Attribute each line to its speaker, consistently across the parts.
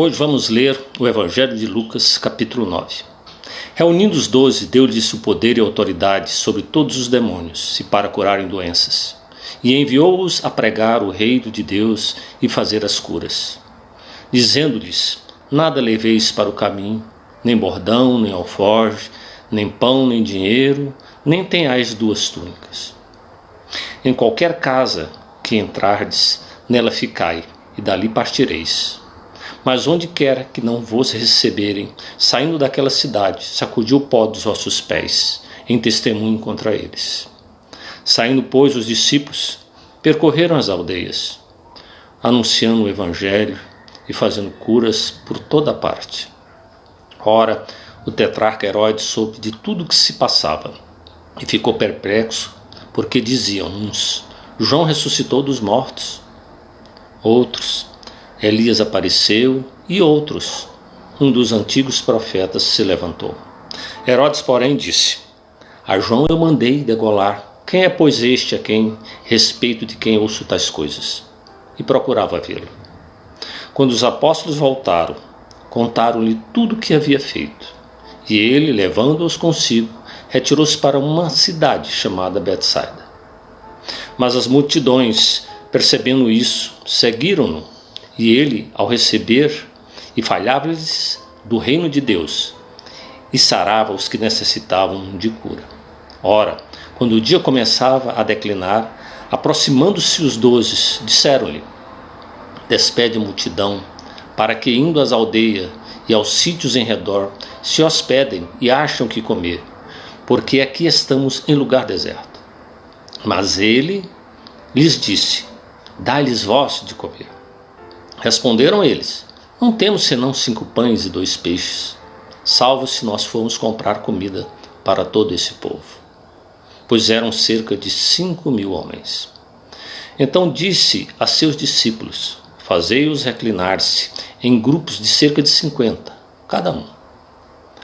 Speaker 1: Hoje vamos ler o Evangelho de Lucas, capítulo 9. Reunindo os 12, deu-lhes o poder e autoridade sobre todos os demônios e para curarem doenças. E enviou-os a pregar o reino de Deus e fazer as curas. Dizendo-lhes, nada leveis para o caminho, nem bordão, nem alforje, nem pão, nem dinheiro, nem tenhais 2 túnicas. Em qualquer casa que entrardes, nela ficai, e dali partireis. Mas onde quer que não vos receberem, saindo daquela cidade, sacudi o pó dos vossos pés, em testemunho contra eles. Saindo, pois, os discípulos, percorreram as aldeias, anunciando o Evangelho e fazendo curas por toda parte. Ora, o tetrarca Herodes soube de tudo o que se passava, e ficou perplexo, porque diziam uns, João ressuscitou dos mortos. Outros, Elias apareceu, e outros, um dos antigos profetas se levantou. Herodes, porém, disse, a João eu mandei degolar. Quem é, pois, este a quem respeito de quem ouço tais coisas? E procurava vê-lo. Quando os apóstolos voltaram, contaram-lhe tudo o que havia feito. E ele, levando-os consigo, retirou-se para uma cidade chamada Betsaida. Mas as multidões, percebendo isso, seguiram-no. E ele, ao receber, e falhava-lhes do reino de Deus, e sarava os que necessitavam de cura. Ora, quando o dia começava a declinar, aproximando-se os 12, disseram-lhe, despede a multidão, para que, indo às aldeias e aos sítios em redor, se hospedem e acham o que comer, porque aqui estamos em lugar deserto. Mas ele lhes disse, dai-lhes vós de comer. Responderam eles, não temos senão 5 pães e 2 peixes, salvo se nós formos comprar comida para todo esse povo. Pois eram cerca de 5.000 homens. Então disse a seus discípulos, fazei-os reclinar-se em grupos de cerca de 50, cada um.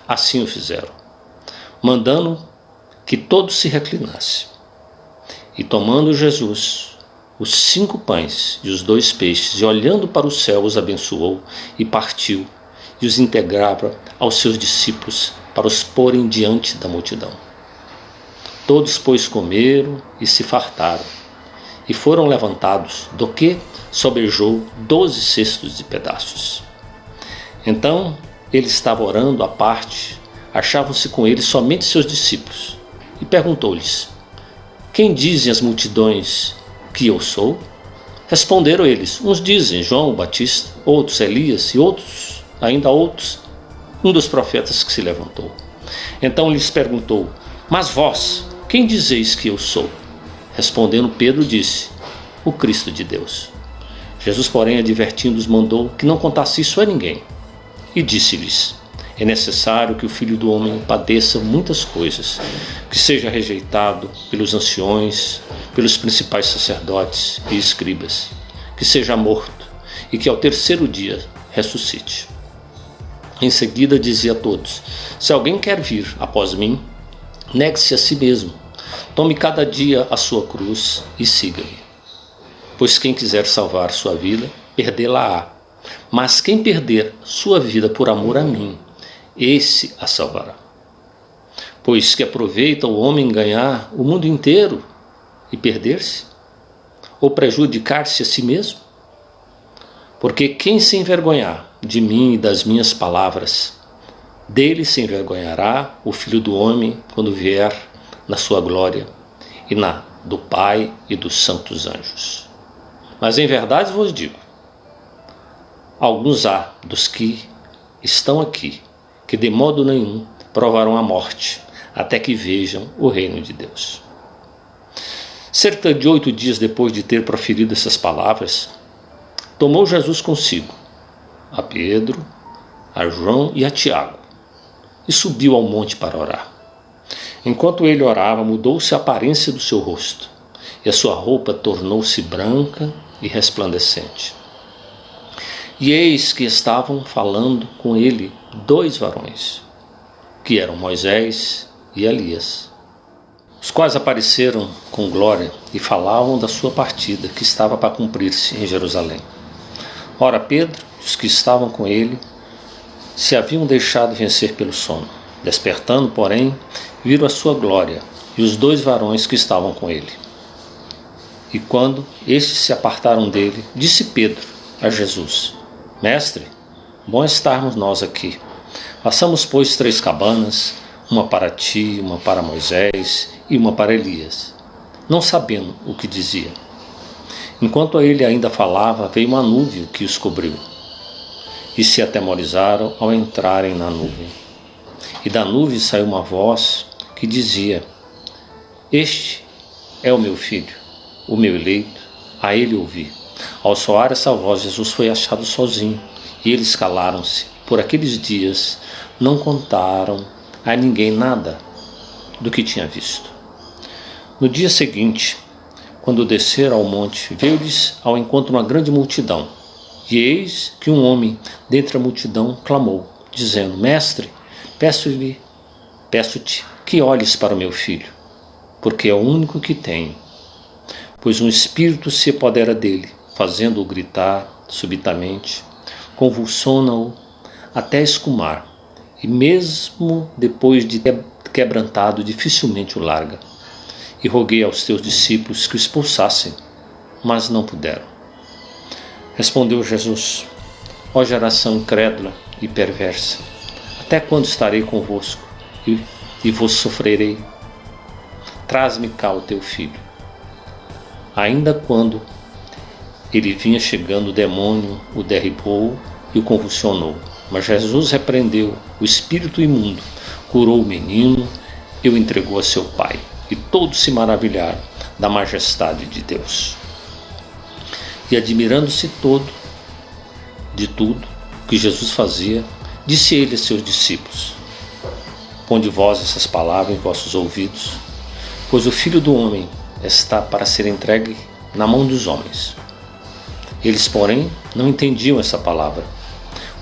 Speaker 1: Assim o fizeram, mandando que todos se reclinassem. E tomando Jesus os 5 pães e os 2 peixes, e olhando para o céu os abençoou e partiu, e os integrava aos seus discípulos para os porem diante da multidão. Todos, pois, comeram e se fartaram, e foram levantados, do que sobejou 12 cestos de pedaços. Então ele estava orando à parte, achavam-se com ele somente seus discípulos, e perguntou-lhes, quem dizem as multidões que eu sou? Responderam eles, uns dizem João o Batista, outros Elias, e outros, ainda outros, um dos profetas que se levantou. Então lhes perguntou, mas vós, quem dizeis que eu sou? Respondendo Pedro disse, o Cristo de Deus. Jesus, porém, advertindo-os, mandou que não contasse isso a ninguém. E disse-lhes, é necessário que o Filho do Homem padeça muitas coisas, que seja rejeitado pelos anciões, pelos principais sacerdotes e escribas, que seja morto e que ao 3º dia ressuscite. Em seguida dizia a todos, se alguém quer vir após mim, negue-se a si mesmo, tome cada dia a sua cruz e siga-me. Pois quem quiser salvar sua vida, perdê-la-á. Mas quem perder sua vida por amor a mim, esse a salvará. Pois que aproveita o homem ganhar o mundo inteiro e perder-se? Ou prejudicar-se a si mesmo? Porque quem se envergonhar de mim e das minhas palavras, dele se envergonhará o Filho do Homem quando vier na sua glória e na do Pai e dos santos anjos. Mas em verdade vos digo, alguns há dos que estão aqui, que de modo nenhum provarão a morte, até que vejam o reino de Deus. Cerca de 8 dias depois de ter proferido essas palavras, tomou Jesus consigo a Pedro, a João e a Tiago, e subiu ao monte para orar. Enquanto ele orava, mudou-se a aparência do seu rosto, e a sua roupa tornou-se branca e resplandecente. E eis que estavam falando com ele 2 varões, que eram Moisés e Elias, os quais apareceram com glória e falavam da sua partida, que estava para cumprir-se em Jerusalém. Ora, Pedro dos que estavam com ele se haviam deixado vencer pelo sono. Despertando, porém, viram a sua glória e os 2 varões que estavam com ele. E quando estes se apartaram dele, disse Pedro a Jesus: Mestre, bom estarmos nós aqui. Façamos, pois, 3 cabanas, uma para ti, uma para Moisés e uma para Elias, não sabendo o que dizia. Enquanto ele ainda falava, veio uma nuvem que os cobriu, e se atemorizaram ao entrarem na nuvem. E da nuvem saiu uma voz que dizia: Este é o meu filho, o meu eleito, a ele ouvi. Ao soar essa voz, Jesus foi achado sozinho, e eles calaram-se. Por aqueles dias não contaram a ninguém nada do que tinha visto. No dia seguinte, quando desceram ao monte, veio-lhes ao encontro uma grande multidão. E eis que um homem dentre a multidão clamou, dizendo: Mestre, peço-te que olhes para o meu filho, porque é o único que tenho. Pois um espírito se apodera dele, fazendo-o gritar subitamente, convulsiona-o até escumar, e mesmo depois de quebrantado, dificilmente o larga. E roguei aos teus discípulos que o expulsassem, mas não puderam. Respondeu Jesus: Ó geração incrédula e perversa, até quando estarei convosco e vos sofrerei? Traz-me cá o teu filho. Ainda quando ele vinha chegando, o demônio o derribou e o convulsionou. Mas Jesus repreendeu o espírito imundo, curou o menino e o entregou a seu pai. E todos se maravilharam da majestade de Deus. E admirando-se de tudo que Jesus fazia, disse ele a seus discípulos: Ponde vós essas palavras em vossos ouvidos, pois o Filho do Homem está para ser entregue na mão dos homens. Eles, porém, não entendiam essa palavra,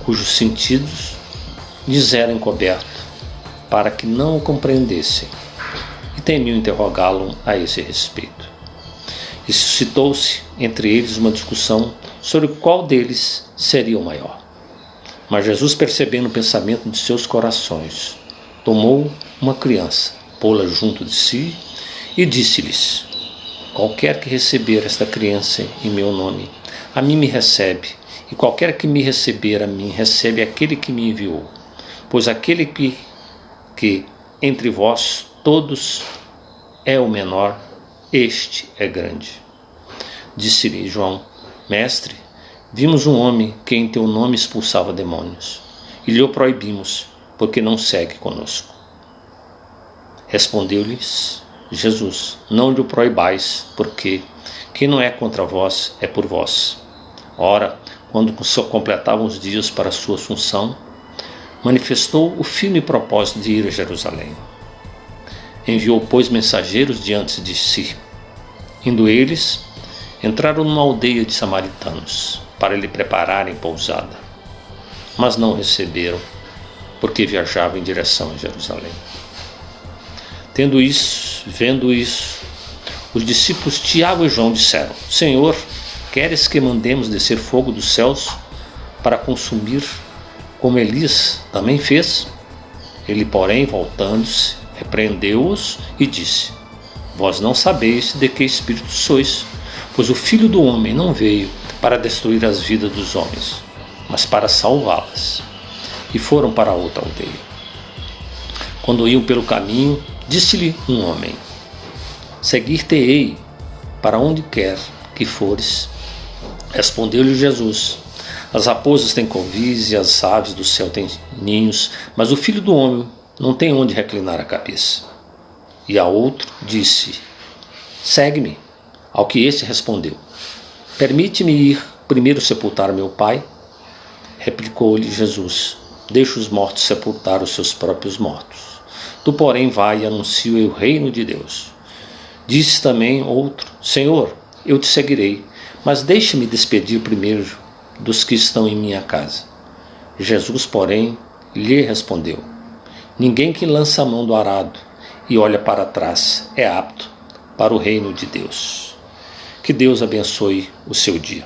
Speaker 1: cujos sentidos lhes eram encobertos, para que não o compreendessem, e temiam interrogá-lo a esse respeito. E suscitou-se entre eles uma discussão sobre qual deles seria o maior. Mas Jesus, percebendo o pensamento de seus corações, tomou uma criança, pô-la junto de si e disse-lhes: Qualquer que receber esta criança em meu nome, a mim me recebe, e qualquer que me receber a mim, recebe aquele que me enviou. Pois aquele que entre vós todos é o menor, este é grande. Disse-lhe João: Mestre, vimos um homem que em teu nome expulsava demônios, e lhe o proibimos, porque não segue conosco. Respondeu-lhes Jesus: Não lhe o proibais, porque quem não é contra vós é por vós. Ora, quando completavam os dias para a sua assunção, manifestou o firme propósito de ir a Jerusalém. Enviou, pois, mensageiros diante de si. Indo eles, entraram numa aldeia de samaritanos, para lhe prepararem pousada. Mas não o receberam, porque viajava em direção a Jerusalém. Vendo isso, os discípulos Tiago e João disseram: Senhor, queres que mandemos descer fogo dos céus para consumir, como Elias também fez? Ele, porém, voltando-se, repreendeu-os e disse: Vós não sabeis de que espírito sois, pois o Filho do Homem não veio para destruir as vidas dos homens, mas para salvá-las. E foram para outra aldeia. Quando iam pelo caminho, disse-lhe um homem: Seguir-te-ei para onde quer que fores. Respondeu-lhe Jesus: As raposas têm covis e as aves do céu têm ninhos, mas o Filho do Homem não tem onde reclinar a cabeça. E a outro disse: Segue-me. Ao que este respondeu: Permite-me ir primeiro sepultar meu pai? Replicou-lhe Jesus: Deixa os mortos sepultar os seus próprios mortos. Tu, porém, vai e anuncia o reino de Deus. Disse também outro: Senhor, eu te seguirei, mas deixe-me despedir primeiro dos que estão em minha casa. Jesus, porém, lhe respondeu: Ninguém que lança a mão do arado e olha para trás é apto para o reino de Deus. Que Deus abençoe o seu dia.